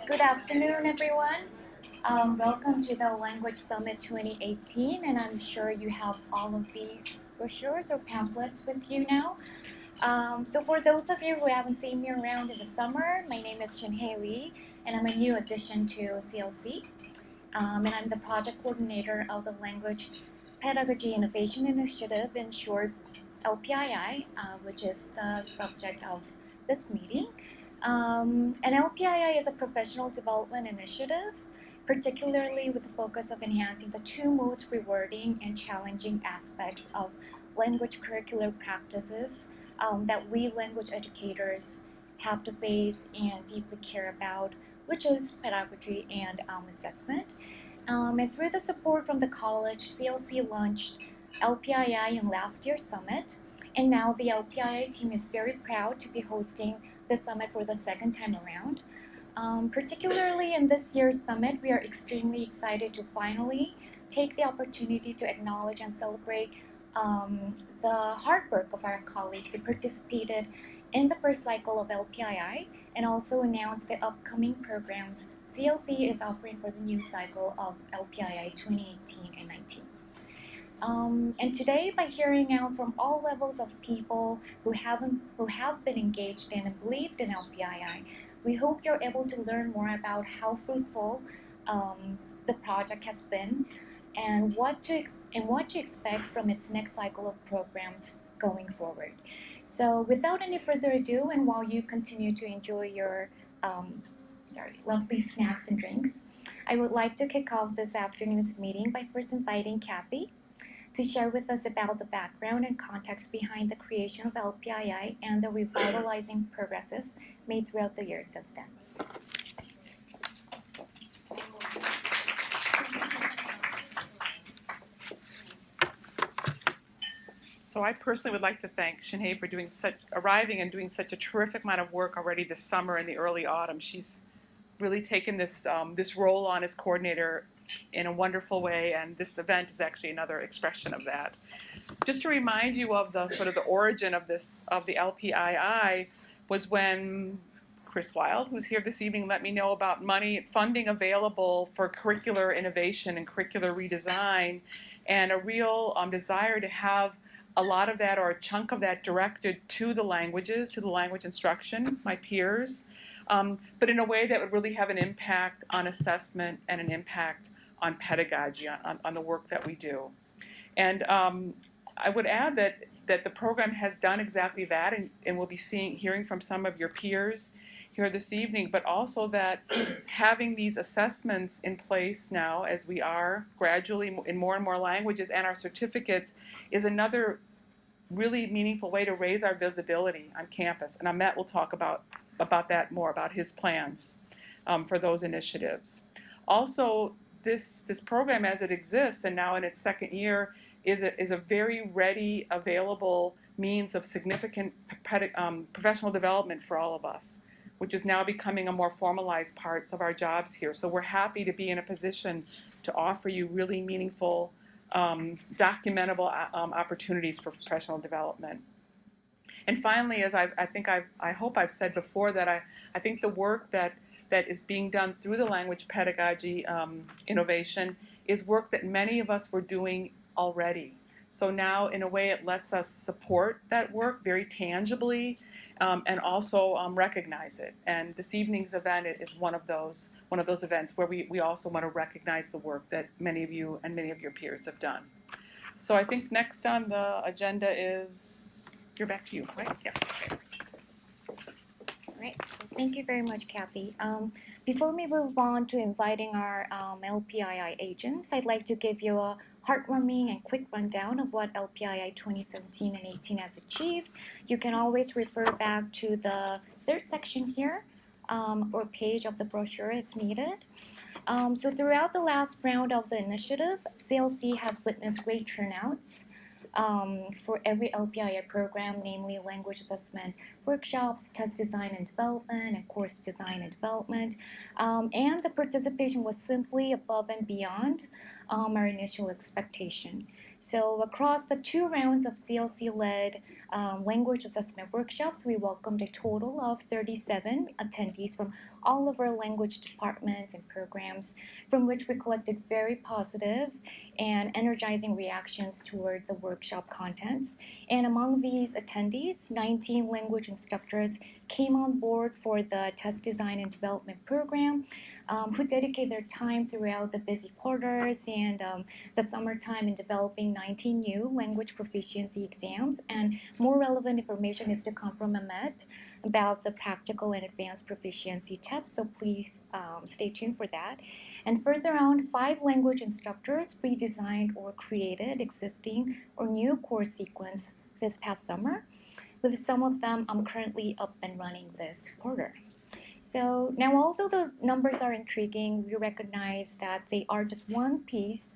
Good afternoon, everyone. Welcome to the Language Summit 2018, and I'm sure you have all of these brochures or pamphlets with you now. So for those of you who haven't seen me around in the summer, my name is Shin-Hei Lee, and I'm a new addition to CLC. And I'm the project coordinator of the Language Pedagogy Innovation Initiative, in short, LPII, which is the subject of this meeting. And LPII is a professional development initiative, particularly with the focus of enhancing the two most rewarding and challenging aspects of language curricular practices that we language educators have to face and deeply care about, which is pedagogy and assessment. And through the support from the college, CLC launched LPII in last year's summit, and now the LPII team is very proud to be hosting the summit for the second time around. Particularly in this year's summit, we are extremely excited to finally take the opportunity to acknowledge and celebrate the hard work of our colleagues who participated in the first cycle of LPII, and also announce the upcoming programs CLC is offering for the new cycle of LPII 2018 and 19. And today, by hearing out from all levels of people who have been engaged in and believed in LPII, we hope you're able to learn more about how fruitful the project has been, and what to expect from its next cycle of programs going forward. So, without any further ado, and while you continue to enjoy your lovely snacks and drinks, I would like to kick off this afternoon's meeting by first inviting Kathy to share with us about the background and context behind the creation of LPII and the revitalizing progresses made throughout the years since then. So I personally would like to thank Shin-Hei for arriving and doing such a terrific amount of work already this summer and the early autumn. She's really taken this role on as coordinator in a wonderful way, and this event is actually another expression of that. Just to remind you of the origin of the LPII was when Chris Wild, who's here this evening, let me know about funding available for curricular innovation and curricular redesign, and a real desire to have a lot of that, or a chunk of that, directed to the languages, to the language instruction, my peers, but in a way that would really have an impact on assessment and an impact on pedagogy, on the work that we do. And I would add that the program has done exactly that, and we'll be hearing from some of your peers here this evening, but also that having these assessments in place now, as we are gradually in more and more languages, and our certificates, is another really meaningful way to raise our visibility on campus. And Ahmet will talk about that more, about his plans for those initiatives. Also, this program as it exists, and now in its second year, is a very ready, available means of significant professional development for all of us, which is now becoming a more formalized parts of our jobs here. So we're happy to be in a position to offer you really meaningful, documentable opportunities for professional development. And finally, as I hope I've said before, that I think the work that is being done through the language pedagogy innovation is work that many of us were doing already. So now, in a way, it lets us support that work very tangibly, and also recognize it. And this evening's event is one of those events where we also want to recognize the work that many of you and many of your peers have done. So I think next on the agenda is, back to you, right? Yeah. All right, so thank you very much, Kathy. Before we move on to inviting our LPII agents, I'd like to give you a heartwarming and quick rundown of what LPII 2017 and 18 has achieved. You can always refer back to the third section here, or page of the brochure if needed. So throughout the last round of the initiative, CLC has witnessed great turnouts for every LPII program, namely language assessment workshops, test design and development, and course design and development. And the participation was simply above and beyond our initial expectation. So across the 2 rounds of CLC-led language assessment workshops, we welcomed a total of 37 attendees from all of our language departments and programs, from which we collected very positive and energizing reactions toward the workshop contents. And among these attendees, 19 language instructors came on board for the test design and development program, who dedicate their time throughout the busy quarters and the summertime in developing 19 new language proficiency exams. And more relevant information is to come from Mehmet about the practical and advanced proficiency tests, so please stay tuned for that. And further on, 5 language instructors redesigned or created existing or new course sequence this past summer, with some of them currently up and running this quarter. So now, although the numbers are intriguing, we recognize that they are just one piece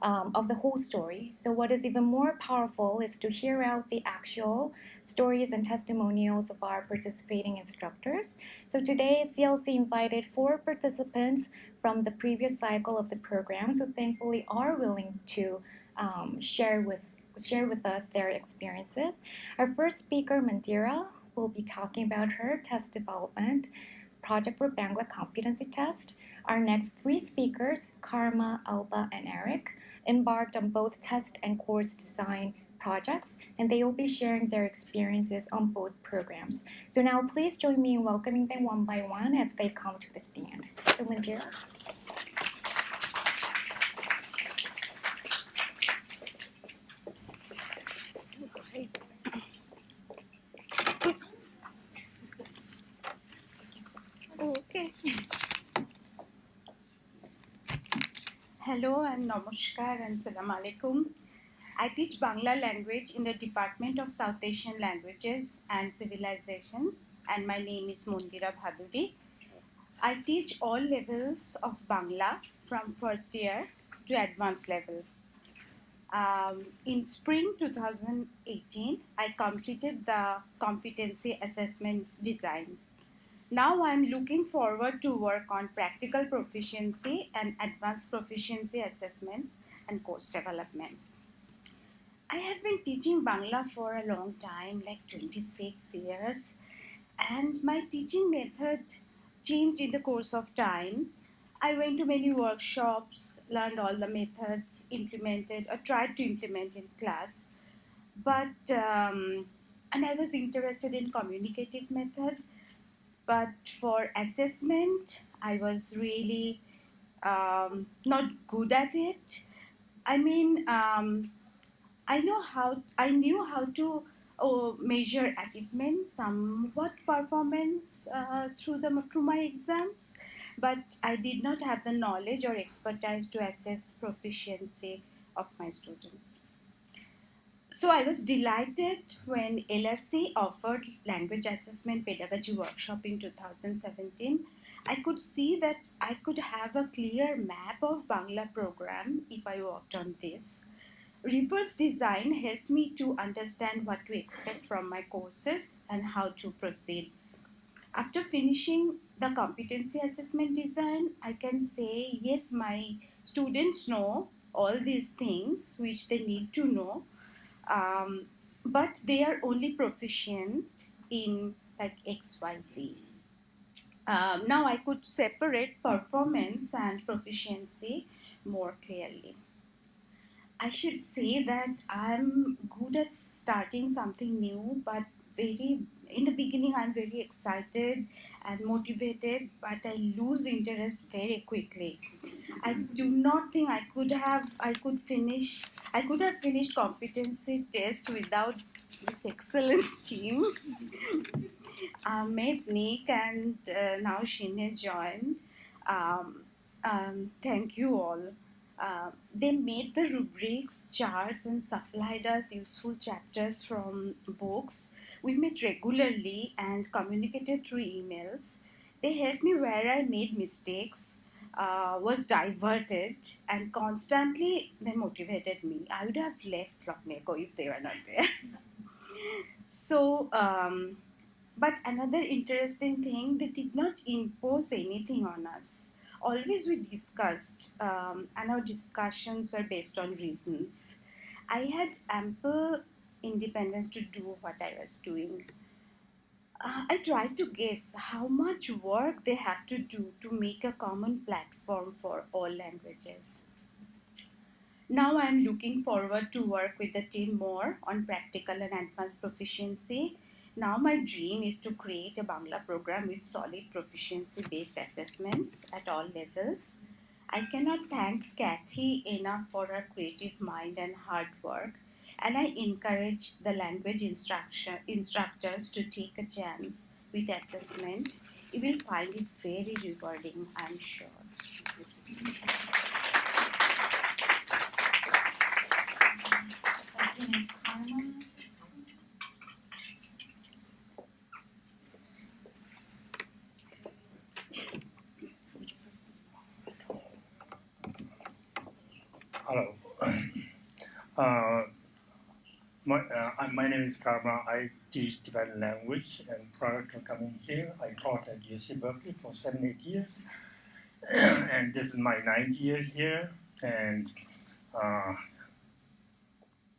of the whole story. So what is even more powerful is to hear out the actual stories and testimonials of our participating instructors. So today, CLC invited 4 participants from the previous cycle of the program, who thankfully are willing to share with us their experiences. Our first speaker, Mandira, will be talking about her test development project for Bangla competency test. Our next 3 speakers, Karma, Alba, and Eric, embarked on both test and course design projects, and they will be sharing their experiences on both programs. So now please join me in welcoming them one by one as they come to the stand. So Mandira. Okay. Hello and namaskar and salam alaikum. I teach Bangla language in the Department of South Asian Languages and Civilizations, and my name is Mandira Bhaduri. I teach all levels of Bangla from first year to advanced level. In spring 2018, I completed the competency assessment design. Now I'm looking forward to work on practical proficiency and advanced proficiency assessments and course developments. I have been teaching Bangla for a long time, like 26 years, and my teaching method changed in the course of time. I went to many workshops, learned all the methods, implemented or tried to implement in class, and I was interested in communicative method. But for assessment, I was really not good at it. I mean, I knew how to measure achievement, somewhat performance through my exams, but I did not have the knowledge or expertise to assess proficiency of my students. So I was delighted when LRC offered Language Assessment Pedagogy Workshop in 2017. I could see that I could have a clear map of Bangla program if I worked on this. Reverse design helped me to understand what to expect from my courses and how to proceed. After finishing the competency assessment design, I can say, yes, my students know all these things which they need to know. But they are only proficient in like XYZ. Now I could separate performance and proficiency more clearly. I should say that I'm good at starting something new, but in the beginning I'm very excited and motivated, but I lose interest very quickly. I do not think I could have finished competency test without this excellent team. Ahmed, Nick, and now Shine joined. Thank you all. They made the rubrics, charts, and supplied us useful chapters from books. We met regularly and communicated through emails. They helped me where I made mistakes, was diverted, and constantly they motivated me. I would have left long ago if they were not there. So, but another interesting thing, they did not impose anything on us. Always we discussed, and our discussions were based on reasons. I had ample independence to do what I was doing. I tried to guess how much work they have to do to make a common platform for all languages. Now I am looking forward to work with the team more on practical and advanced proficiency. Now my dream is to create a Bangla program with solid proficiency-based assessments at all levels. I cannot thank Kathy enough for her creative mind and hard work, and I encourage the language instructors to take a chance with assessment. You will find it very rewarding, I'm sure. Hello. My name is Karma. I teach Tibetan language, and prior to coming here, I taught at UC Berkeley for 7-8 years, and this is my 9th year here. And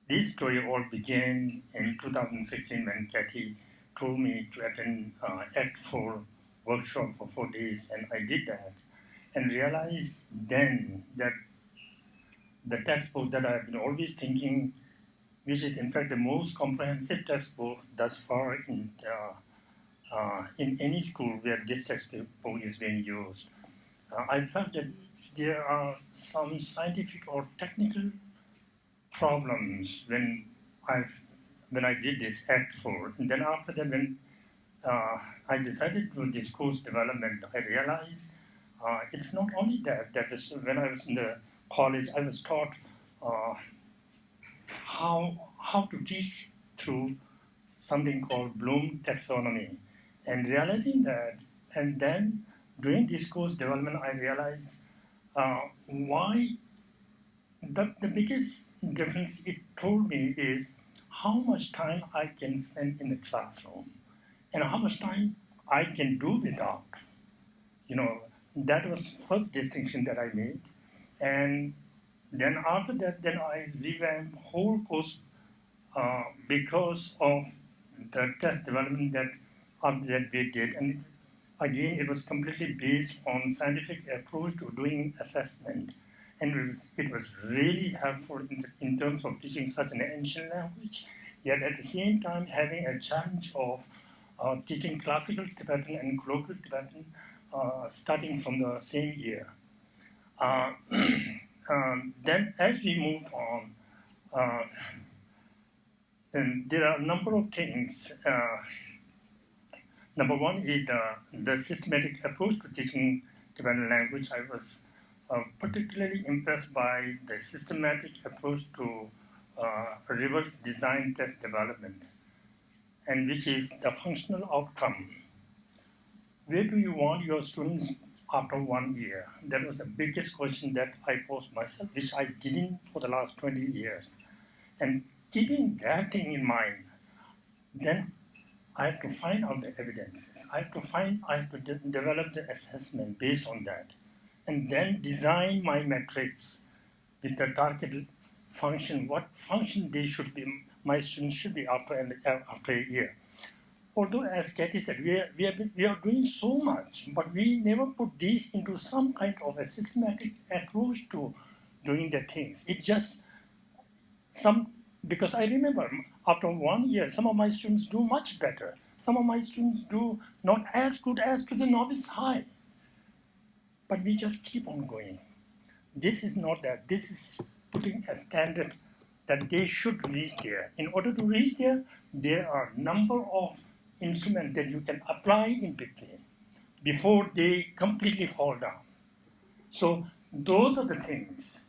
this story all began in 2016 when Kathy told me to attend Act 4 workshop for 4 days, and I did that, and realized then that the textbook that I've been always thinking, which is in fact the most comprehensive textbook thus far in any school where this textbook is being used. I felt that there are some scientific or technical problems when I did this Act 4. And then after that, when I decided to do this course development, I realized it's not only that when I was in the college, I was taught how to teach through something called Bloom taxonomy, and realizing that, and then doing this course development, I realized why the biggest difference it told me is how much time I can spend in the classroom and how much time I can do without. That was first distinction that I made. And then after that, then I revamped whole course because of the test development that we did. And again, it was completely based on scientific approach to doing assessment. And it was really helpful in terms of teaching such an ancient language, yet at the same time having a challenge of teaching classical Tibetan and colloquial Tibetan starting from the same year. Then as we moved on, and there are a number of things. Number one is the systematic approach to teaching Tibetan language. I was particularly impressed by the systematic approach to reverse design test development, and which is the functional outcome. Where do you want your students after 1 year? That was the biggest question that I posed myself, which I didn't for the last 20 years. And keeping that thing in mind, then I have to find out the evidences. I have to develop the assessment based on that, and then design my metrics with the targeted function, what function my students should be after a year. Although, as Kathy said, we are doing so much, but we never put these into some kind of a systematic approach to doing the things. It just because I remember after 1 year, some of my students do much better. Some of my students do not as good as to the novice high. But we just keep on going. This is not that. This is putting a standard that they should reach there. In order to reach there are a number of instruments that you can apply in between before they completely fall down. So those are the things,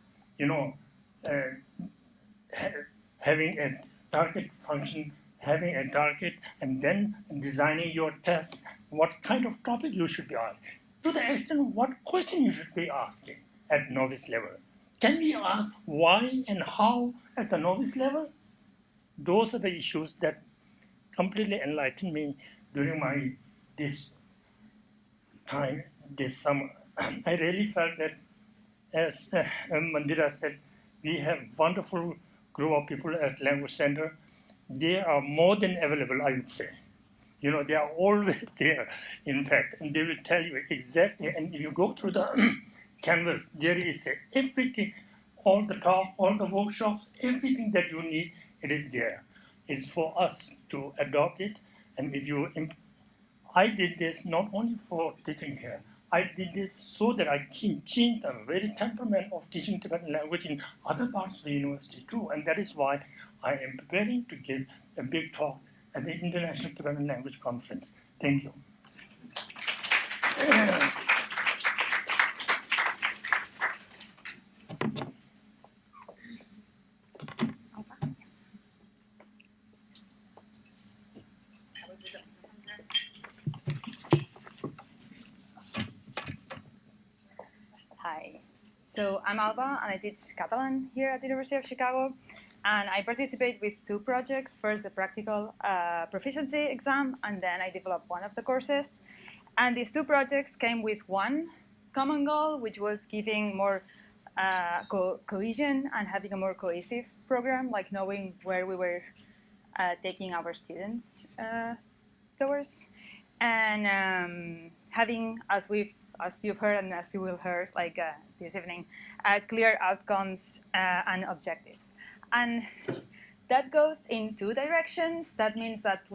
having a target function, having a target, and then designing your tests, what kind of topic you should be on, to the extent what question you should be asking at novice level. Can we ask why and how at the novice level? Those are the issues that completely enlightened me during this time, this summer. I really felt that, as Mandira said, we have wonderful group of people at Language Center. They are more than available, I would say. You know, they are always there, in fact, and they will tell you exactly. And if you go through the canvas, there is everything, all the talk, all the workshops, everything that you need, it is there. It's for us to adopt it. And if you, I did this not only for teaching here, I did this so that I can change the very temperament of teaching Tibetan language in other parts of the university too. And that is why I am preparing to give a big talk at the International Tibetan Language Conference. Thank you. Hi. So I'm Alba, and I teach Catalan here at the University of Chicago. And I participate with two projects. First, the practical proficiency exam, and then I developed one of the courses. And these two projects came with one common goal, which was giving more cohesion and having a more cohesive program, like knowing where we were taking our students towards. And having, as you've heard and as you will hear like this evening, clear outcomes and objectives. And that goes in two directions. That means that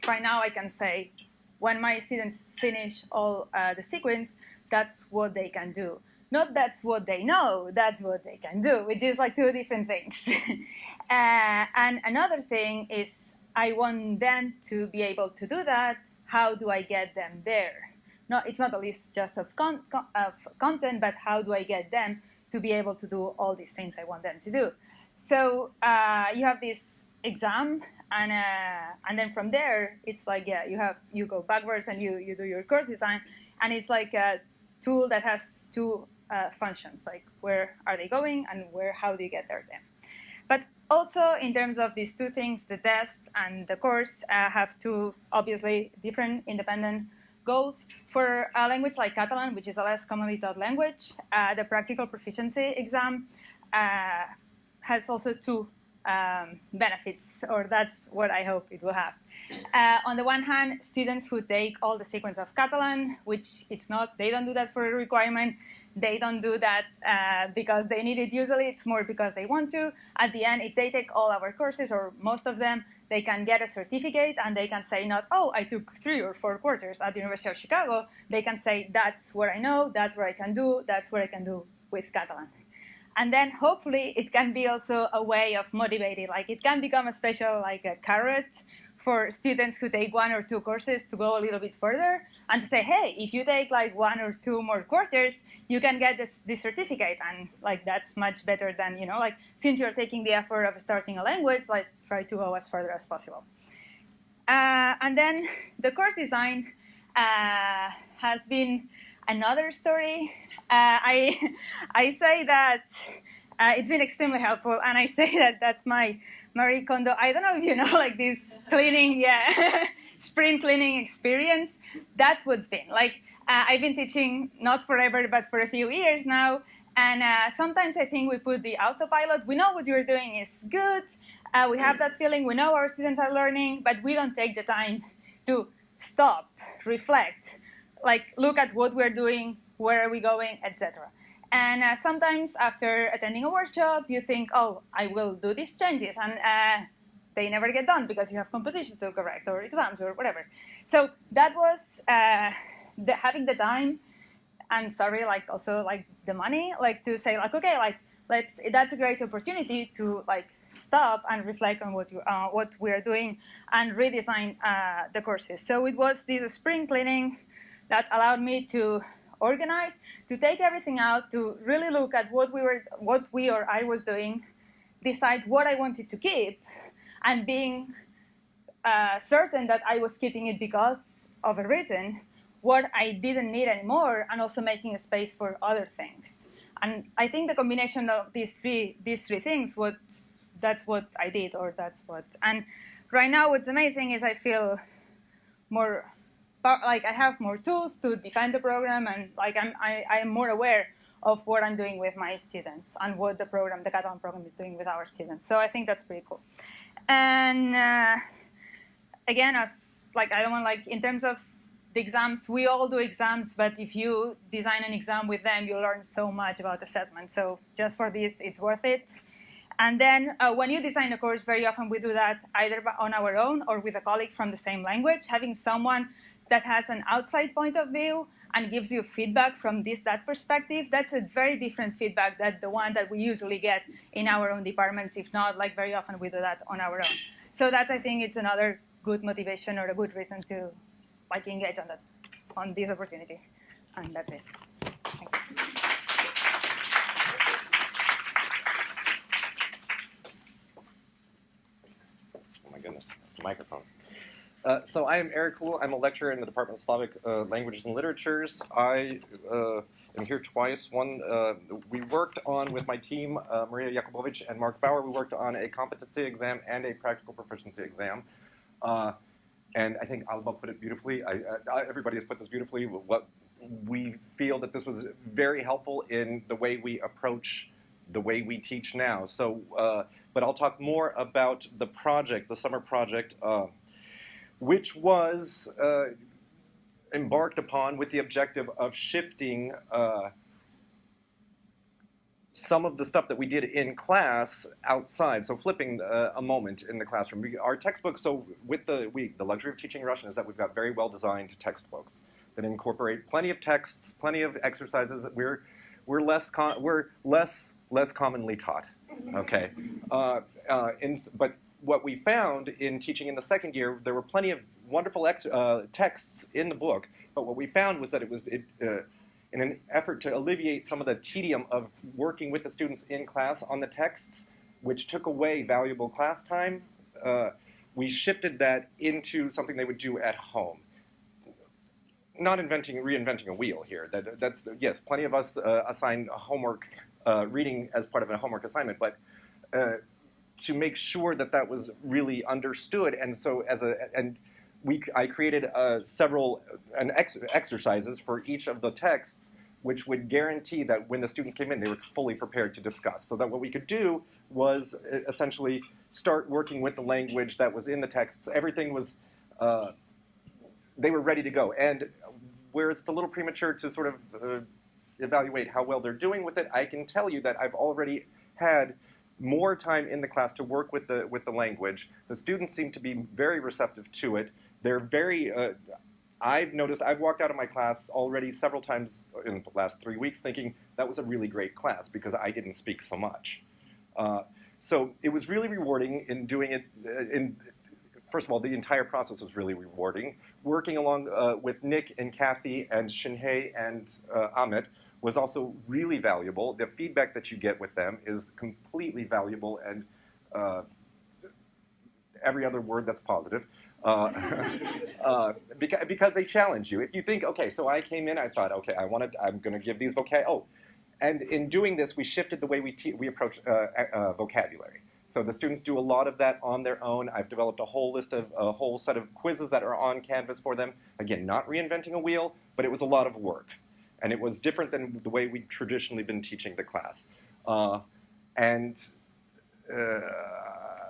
right now I can say when my students finish all the sequence, that's what they can do. Not that's what they know, that's what they can do, which is like two different things. And another thing is I want them to be able to do that. How do I get them there? No, it's not a list just of content, but how do I get them to be able to do all these things I want them to do? So you have this exam, and then from there, it's like, yeah, you go backwards and you do your course design, and it's like a tool that has two functions, like where are they going and how do you get there then? But also in terms of these two things, the test and the course have two obviously different independent goals. For a language like Catalan, which is a less commonly taught language, the practical proficiency exam has also two benefits, or that's what I hope it will have. On the one hand, students who take all the sequence of Catalan, which it's not, they don't do that for a requirement, they don't do that because they need it usually, it's more because they want to. At the end, if they take all our courses, or most of them, they can get a certificate and they can say not, oh, I took 3 or 4 quarters at the University of Chicago. They can say, that's what I know, that's what I can do, that's what I can do with Catalan. And then hopefully it can be also a way of motivating, like it can become a special, like a carrot for students who take 1 or 2 courses to go a little bit further and to say, hey, if you take like 1 or 2 more quarters, you can get this certificate. And like that's much better than, you know, like since you're taking the effort of starting a language, like try to go as further as possible. And then the course design has been another story. I say that it's been extremely helpful, and I say that that's my Marie Kondo. I don't know if you know, like this cleaning, spring cleaning experience. That's what's been like. I've been teaching not forever, but for a few years now, and sometimes I think we put the autopilot. We know what you're doing is good. We have that feeling. We know our students are learning, but we don't take the time to stop, reflect, like look at what we're doing, where are we going, etc. And sometimes after attending a workshop, you think, oh, I will do these changes, and they never get done because you have compositions to correct or exams or whatever. So that was having the time, and sorry, like also like the money, like to say like, okay, like that's a great opportunity to like stop and reflect on what we are doing and redesign the courses. So it was this spring cleaning that allowed me to organize, to take everything out, to really look at what we or I was doing, decide what I wanted to keep, and being certain that I was keeping it because of a reason, what I didn't need anymore, and also making a space for other things. And I think the combination of these three things, that's what I did, or that's what. And right now, what's amazing is I feel more like I have more tools to define the program, and like I'm more aware of what I'm doing with my students and what the Catalan program is doing with our students. So I think that's pretty cool. And again, I don't want in terms of the exams, we all do exams, but if you design an exam with them, you learn so much about assessment. So just for this, it's worth it. And then when you design a course, very often we do that either on our own or with a colleague from the same language. Having someone that has an outside point of view and gives you feedback from that perspective, that's a very different feedback than the one that we usually get in our own departments. If not, very often we do that on our own. So that's, I think, it's another good motivation or a good reason to engage on this opportunity. And that's it. Thanks. Oh my goodness, microphone. So I am Eric Kuhl. I'm a lecturer in the Department of Slavic Languages and Literatures. I am here twice. One, we worked on, with my team, Maria Jakubowicz and Mark Bauer, we worked on a competency exam and a practical proficiency exam. And I think Alba put it beautifully. Everybody has put this beautifully. What we feel that this was very helpful in the way we approach the way we teach now. So, but I'll talk more about the project, the summer project, which was embarked upon with the objective of shifting some of the stuff that we did in class outside, so flipping a moment in the classroom. Our textbooks, so with the luxury of teaching Russian is that we've got very well-designed textbooks that incorporate plenty of texts, plenty of exercises. We're less commonly taught, okay? But what we found in teaching in the second year, there were plenty of wonderful texts in the book, but what we found was that it was in an effort to alleviate some of the tedium of working with the students in class on the texts, which took away valuable class time, we shifted that into something they would do at home. Not reinventing a wheel here. That's yes, plenty of us assign homework, reading as part of a homework assignment, but to make sure that that was really understood, and so I created several exercises for each of the texts, which would guarantee that when the students came in, they were fully prepared to discuss. So that what we could do was essentially start working with the language that was in the texts. Everything was, they were ready to go. And whereas it's a little premature to sort of evaluate how well they're doing with it, I can tell you that I've already had more time in the class to work with the language. The students seem to be very receptive to it. They're very, I've noticed, I've walked out of my class already several times in the last 3 weeks thinking that was a really great class because I didn't speak so much. So it was really rewarding in doing it. First of all, the entire process was really rewarding. Working along with Nick and Kathy and Shinhei and Amit was also really valuable. The feedback that you get with them is completely valuable, and every other word that's positive. Because they challenge you. If you think, okay, so I came in, I thought, okay, I'm going to give these and in doing this, we shifted the way we approach vocabulary. So the students do a lot of that on their own. I've developed a whole set of quizzes that are on Canvas for them. Again, not reinventing a wheel, but it was a lot of work. And it was different than the way we'd traditionally been teaching the class.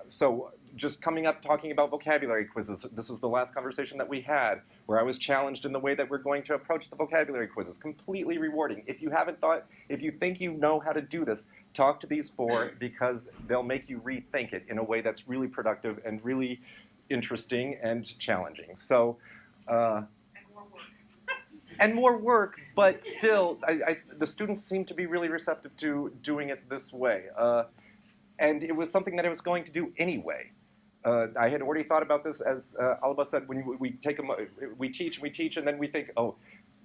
So just coming up talking about vocabulary quizzes, this was the last conversation that we had where I was challenged in the way that we're going to approach the vocabulary quizzes. Completely rewarding. If you think you know how to do this, talk to these four because they'll make you rethink it in a way that's really productive and really interesting and challenging. So, and more work, but still, the students seem to be really receptive to doing it this way. And it was something that I was going to do anyway. I had already thought about this, as Alba said, when we teach, and then we think, oh,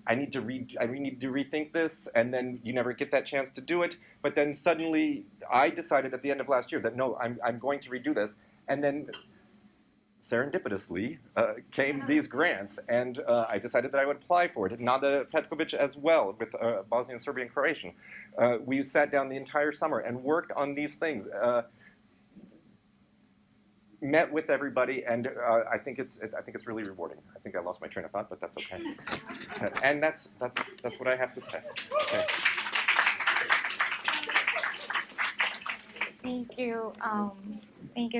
I need to rethink this, and then you never get that chance to do it. But then suddenly, I decided at the end of last year that no, I'm going to redo this, and then serendipitously came these grants, and I decided that I would apply for it. Nada Petkovic as well, with Bosnian, Serbian, Croatian. We sat down the entire summer and worked on these things. Met with everybody, and I think it's really rewarding. I think I lost my train of thought, but that's okay. And that's what I have to say. Okay. Thank you,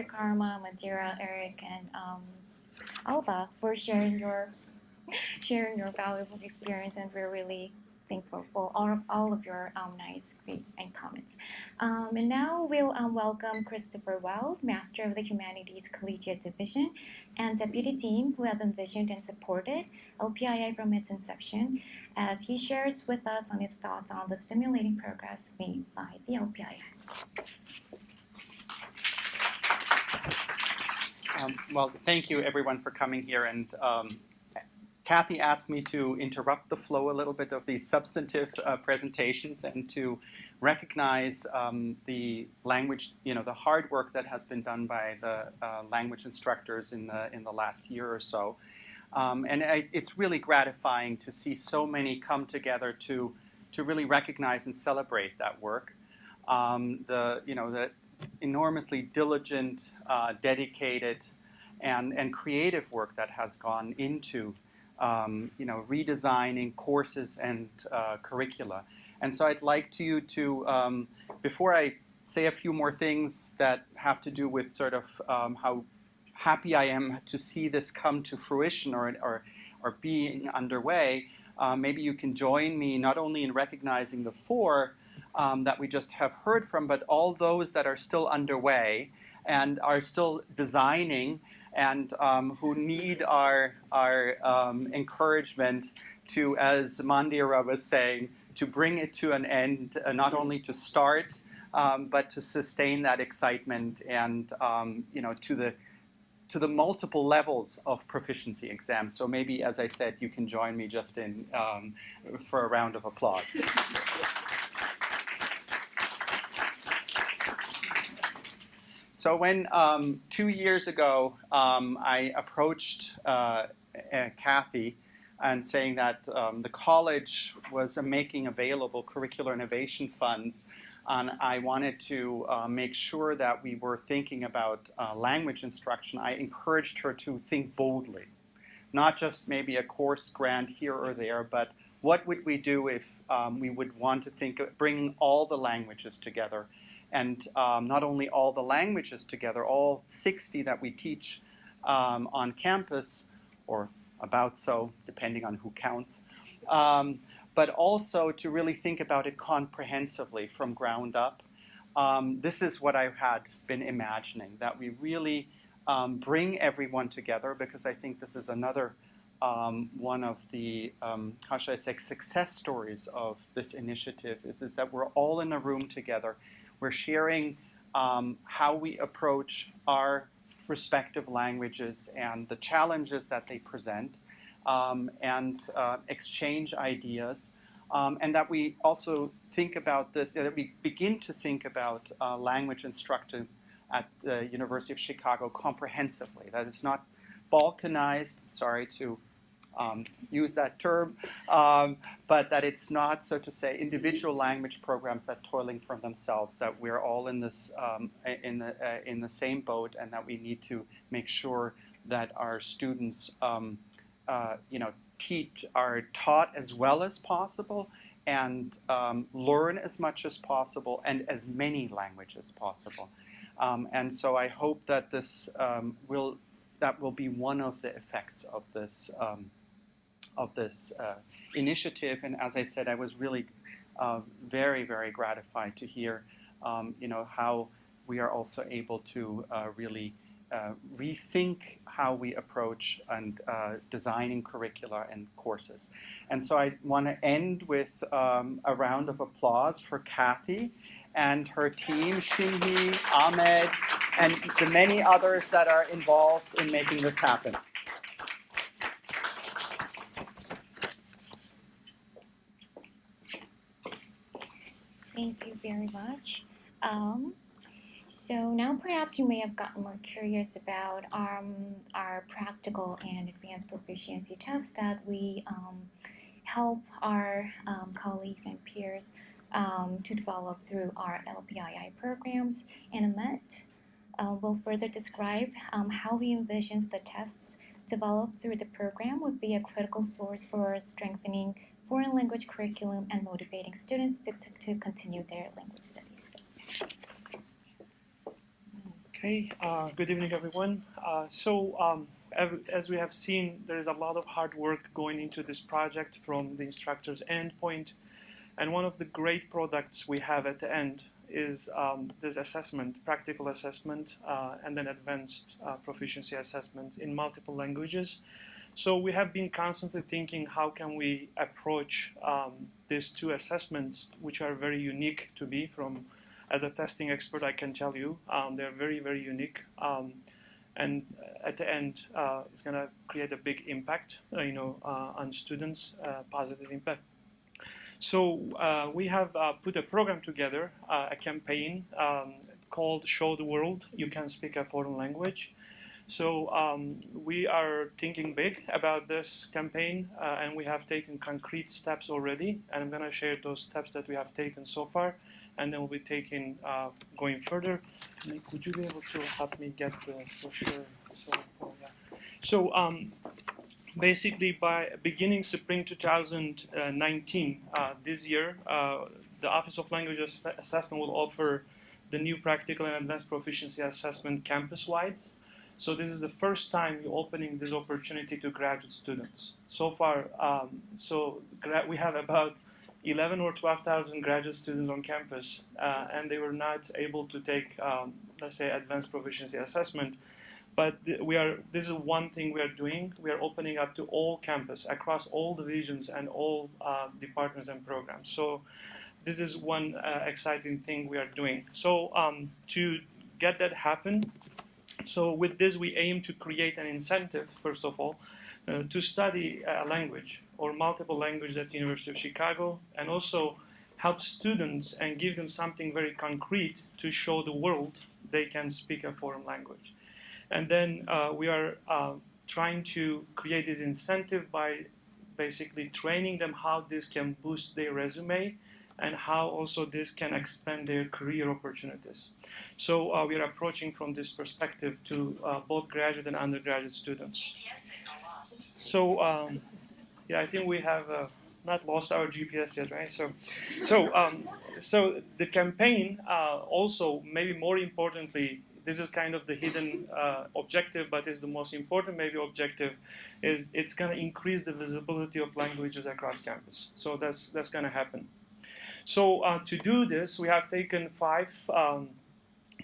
Karma, Madeira, Eric, and Alba for sharing your valuable experience, and we're really thankful for all of your nice great and comments. And now we'll welcome Christopher Wild, Master of the Humanities Collegiate Division and Deputy Dean, who have envisioned and supported LPII from its inception, as he shares with us on his thoughts on the stimulating progress made by the LPII. Well, thank you everyone for coming here, and Kathy asked me to interrupt the flow a little bit of these substantive presentations and to recognize the language, the hard work that has been done by the language instructors in the last year or so. It's really gratifying to see so many come together to really recognize and celebrate that work. The enormously diligent, dedicated, and creative work that has gone into redesigning courses and curricula. And so I'd like you to, before I say a few more things that have to do with sort of how happy I am to see this come to fruition or being underway, maybe you can join me not only in recognizing the four that we just have heard from, but all those that are still underway and are still designing and who need our encouragement to, as Mandira was saying, to bring it to an end, not only to start, but to sustain that excitement and to the multiple levels of proficiency exams. So maybe, as I said, you can join me just in for a round of applause. So when 2 years ago I approached Kathy and saying that the college was making available curricular innovation funds, and I wanted to make sure that we were thinking about language instruction, I encouraged her to think boldly. Not just maybe a course grant here or there, but what would we do if we would want to think of bringing all the languages together. And not only all the languages together, all 60 that we teach on campus, or about so, depending on who counts, but also to really think about it comprehensively from ground up. This is what I had been imagining, that we really bring everyone together, because I think this is another one of the, how should I say, success stories of this initiative, is that we're all in a room together. We're sharing how we approach our respective languages and the challenges that they present, and exchange ideas, and that we also think about this, that we begin to think about language instruction at the University of Chicago comprehensively. That it's not balkanized, sorry to use that term, but that it's not, so to say, individual language programs that toiling for themselves, that we're all in this in the same boat, and that we need to make sure that our students are taught as well as possible and learn as much as possible and as many languages as possible. And so I hope that this will be one of the effects of this initiative. And as I said, I was really very, very gratified to hear how we are also able to really rethink how we approach and designing curricula and courses. And so I want to end with a round of applause for Kathy and her team, Shinhi, Ahmed, and the many others that are involved in making this happen. Thank you very much. So now perhaps you may have gotten more curious about our practical and advanced proficiency tests that we help our colleagues and peers to develop through our LPII programs. And Amit will further describe how he envisions the tests developed through the program would be a critical source for strengthening foreign language curriculum and motivating students to continue their language studies. Hey, good evening, everyone. As we have seen, there is a lot of hard work going into this project from the instructor's endpoint. And one of the great products we have at the end is this assessment, practical assessment, and then advanced proficiency assessment in multiple languages. So we have been constantly thinking, how can we approach these two assessments, which are very unique to me from, as a testing expert, I can tell you, they're very, very unique. And at the end, it's going to create a big impact, on students, positive impact. So we have put a program together, a campaign called Show the World You Can Speak a Foreign Language. So we are thinking big about this campaign, and we have taken concrete steps already. And I'm going to share those steps that we have taken so far, and then we'll be taking going further. Nick, would you be able to help me get the brochure? So basically, by beginning spring 2019, this year, the Office of Language Assessment will offer the new practical and advanced proficiency assessment campus-wide. So this is the first time you're opening this opportunity to graduate students. So far, we have about 11 or 12,000 graduate students on campus, and they were not able to take, let's say, advanced proficiency assessment. But this is one thing we are doing. We are opening up to all campus, across all divisions and all departments and programs. So this is one exciting thing we are doing. So to get that happen, so with this, we aim to create an incentive, first of all, to study a language or multiple languages at the University of Chicago, and also help students and give them something very concrete to show the world they can speak a foreign language. And then we are trying to create this incentive by basically training them how this can boost their resume, and how also this can expand their career opportunities. So we are approaching from this perspective to both graduate and undergraduate students. So yeah, I think we have not lost our GPS yet, right? So the campaign also, maybe more importantly, this is kind of the hidden objective, but is the most important maybe objective, is it's going to increase the visibility of languages across campus. So that's going to happen. So to do this, we have taken 5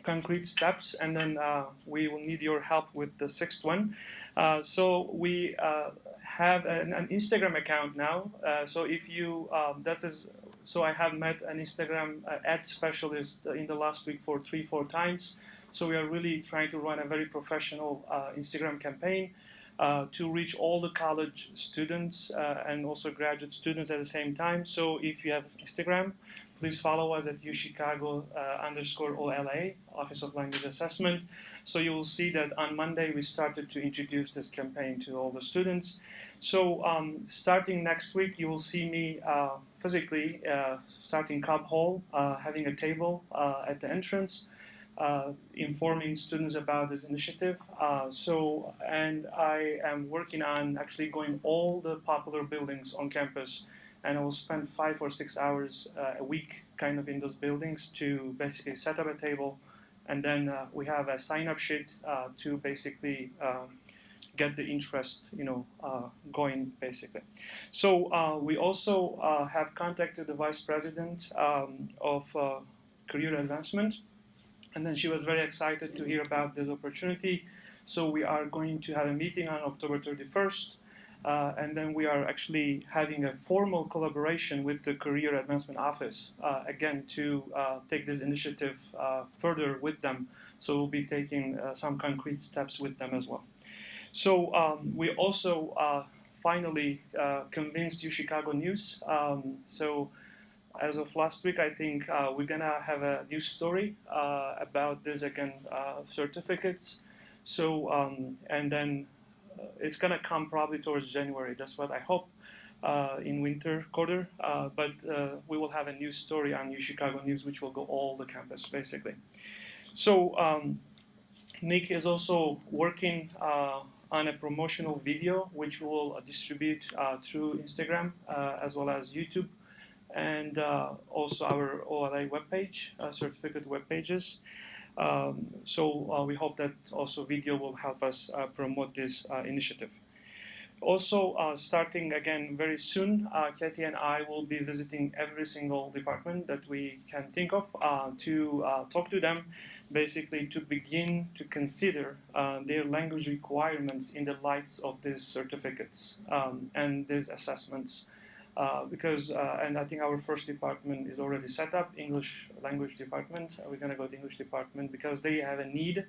concrete steps, and then we will need your help with the 6th one. So we have an Instagram account now. So if you, so I have met an Instagram ad specialist in the last week for 3-4 times. So we are really trying to run a very professional Instagram campaign to reach all the college students and also graduate students at the same time. So if you have Instagram, please follow us at UChicago _OLA, Office of Language Assessment. So you will see that on Monday we started to introduce this campaign to all the students. So starting next week, you will see me physically starting Cobb Hall, having a table at the entrance, informing students about this initiative. And I am working on actually going all the popular buildings on campus, and I will spend 5 or 6 hours a week kind of in those buildings to basically set up a table, and then we have a sign-up sheet to basically get the interest, going basically. So we also have contacted the vice president of career advancement. And then she was very excited to hear about this opportunity. So we are going to have a meeting on October 31st. And then we are actually having a formal collaboration with the Career Advancement Office, again, to take this initiative further with them. So we'll be taking some concrete steps with them as well. So we also finally convinced UChicago News. So as of last week, I think we're going to have a news story about this, again, certificates. So, and then it's going to come probably towards January. That's what I hope in winter quarter. But we will have a news story on UChicago News, which will go all the campus, basically. So Nick is also working on a promotional video, which we will distribute through Instagram as well as YouTube, and also our OLA webpage, certificate web pages. So we hope that also video will help us promote this initiative. Also, starting again very soon, Katie and I will be visiting every single department that we can think of to talk to them, basically to begin to consider their language requirements in the light of these certificates and these assessments. And I think our first department is already set up, English language department. We're going to go to English department because they have a need,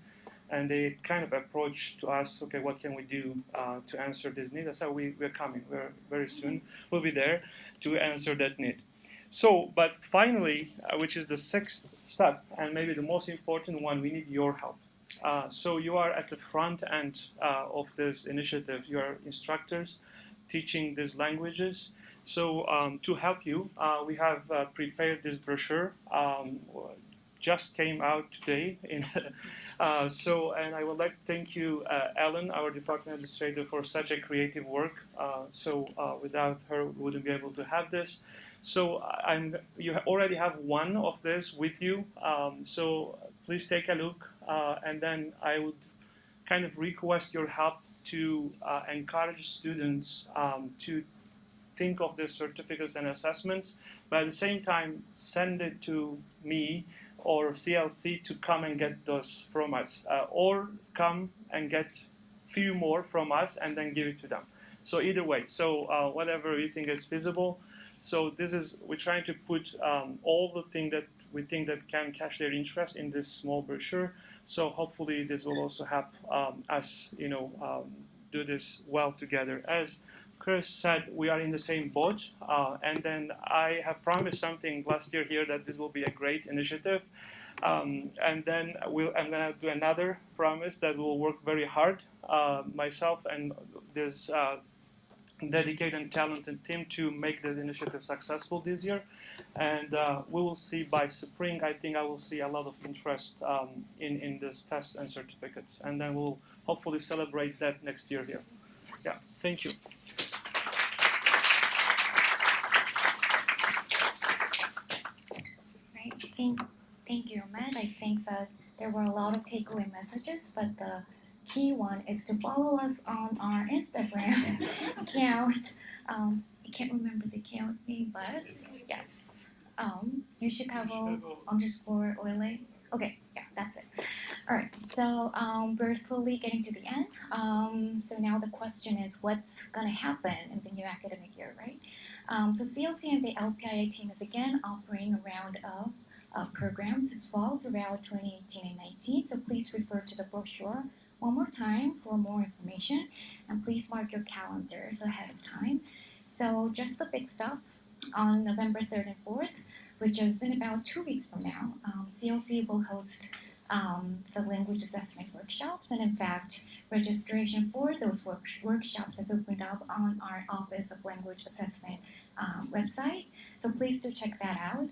and they kind of approach to us, okay, what can we do to answer this need? That's how we're coming. We're very soon. We'll be there to answer that need. So, but finally, which is the sixth step, and maybe the most important one, we need your help. So you are at the front end of this initiative. You are instructors teaching these languages. So to help you, we have prepared this brochure. Just came out today. And I would like to thank you, Ellen, our department administrator, for such a creative work. Without her, we wouldn't be able to have this. So you already have one of this with you. So please take a look, and then I would kind of request your help to encourage students to think of the certificates and assessments, but at the same time send it to me or CLC to come and get those from us, or come and get few more from us and then give it to them. So either way, so whatever you think is feasible. So we're trying to put all the things that we think that can catch their interest in this small brochure. So hopefully this will also help us, do this well together. As Chris said, we are in the same boat, and then I have promised something last year here that this will be a great initiative, and then I'm going to do another promise that we'll work very hard, myself and this dedicated and talented team, to make this initiative successful this year, and we will see by spring. I think I will see a lot of interest in this tests and certificates, and then we'll hopefully celebrate that next year here. Yeah, thank you. Thank you, Ahmed. I think that there were a lot of takeaway messages, but the key one is to follow us on our Instagram account. I can't remember the account name, but yes, UChicago _OLA. Okay, yeah, that's it. All right, so we're slowly getting to the end. So now the question is, what's going to happen in the new academic year, right? So CLC and the LPII team is again offering a round of programs as well throughout 2018 and 19. So please refer to the brochure one more time for more information, and please mark your calendars ahead of time. So just the big stuff: on November 3rd and 4th, which is in about 2 weeks from now, CLC will host the language assessment workshops, and in fact, registration for those workshops has opened up on our Office of Language Assessment website, so please do check that out.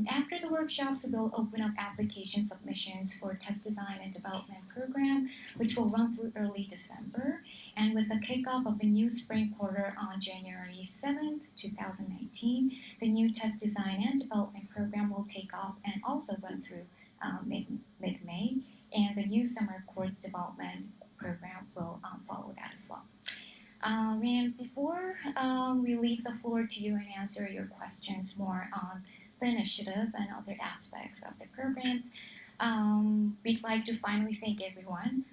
After the workshops, we'll open up application submissions for test design and development program, which will run through early December. And with the kickoff of a new spring quarter on January 7th, 2019, the new test design and development program will take off and also run through mid-May. And the new summer course development program will follow that as well. And before we leave the floor to you and answer your questions more on the initiative and other aspects of the programs, we'd like to finally thank everyone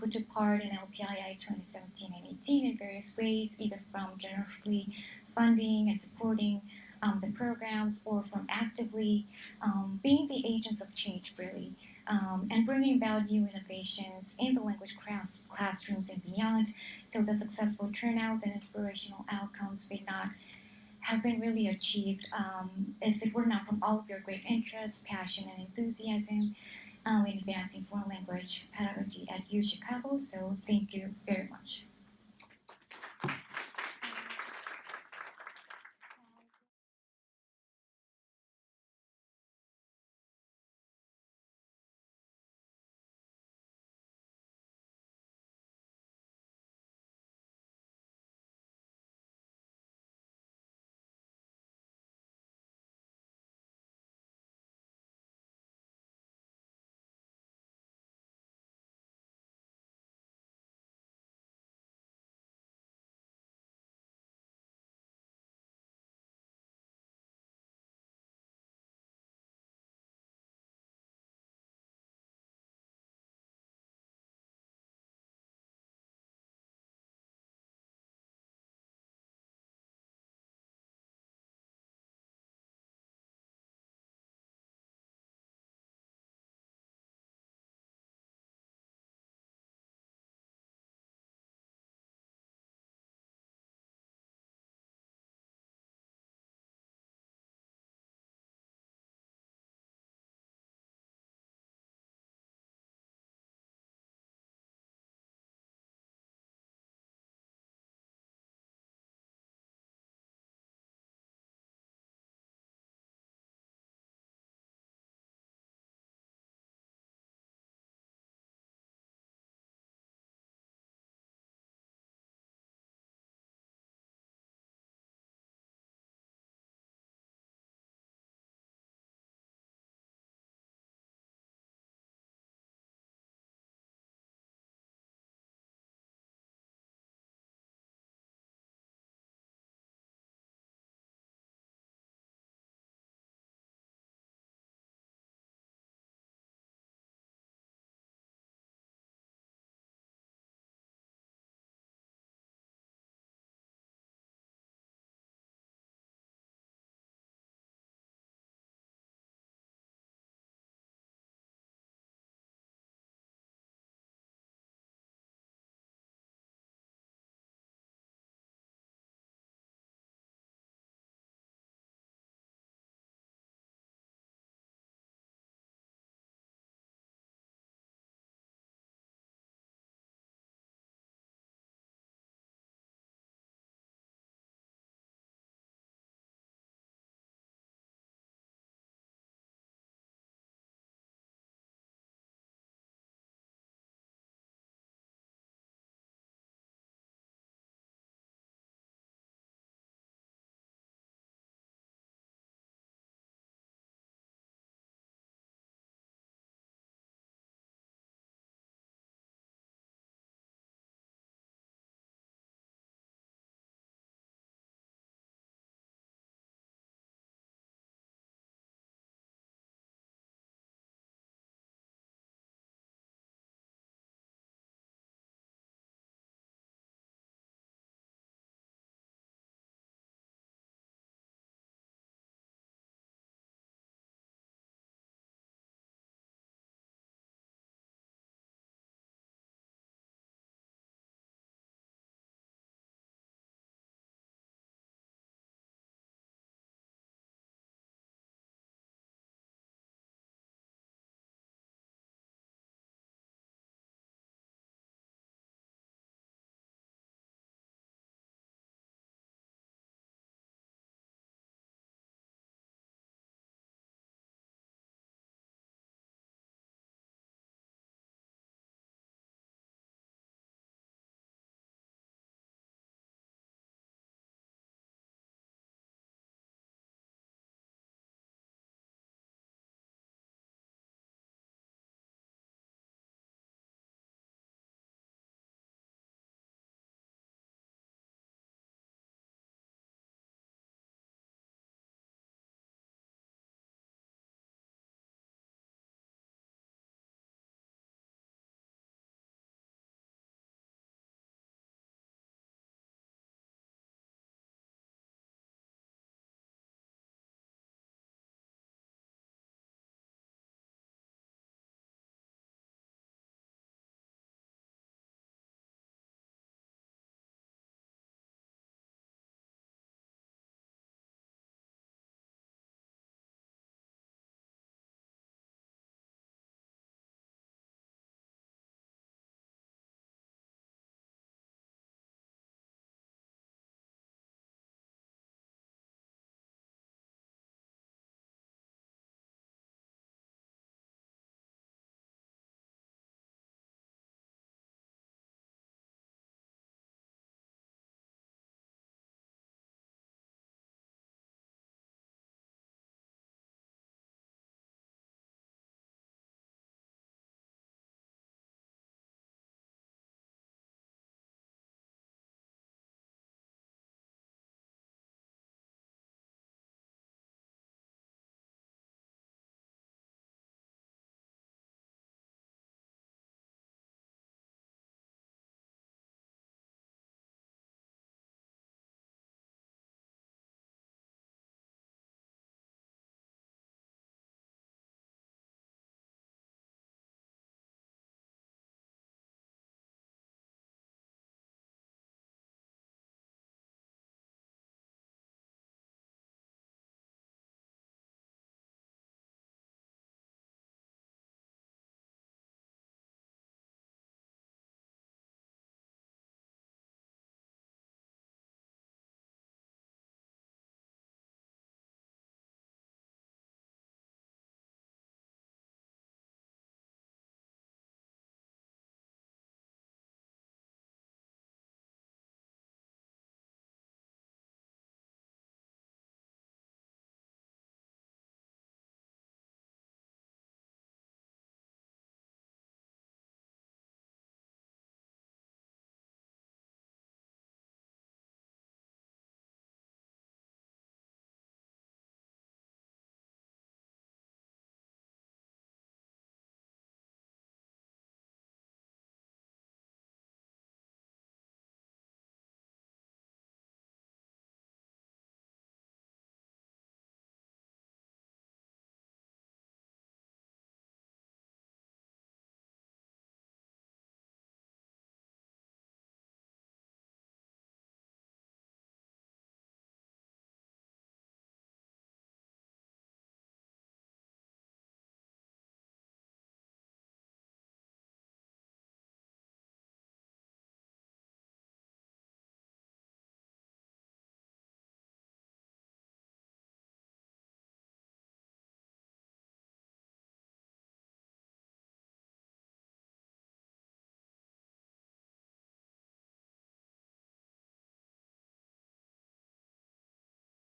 who took part in LPII 2017 and 18 in various ways, either from generously funding and supporting the programs, or from actively being the agents of change, really, and bringing about new innovations in the language classrooms and beyond. So the successful turnouts and inspirational outcomes may not have been really achieved if it were not from all of your great interest, passion, and enthusiasm in advancing foreign language pedagogy at UChicago. So thank you very much.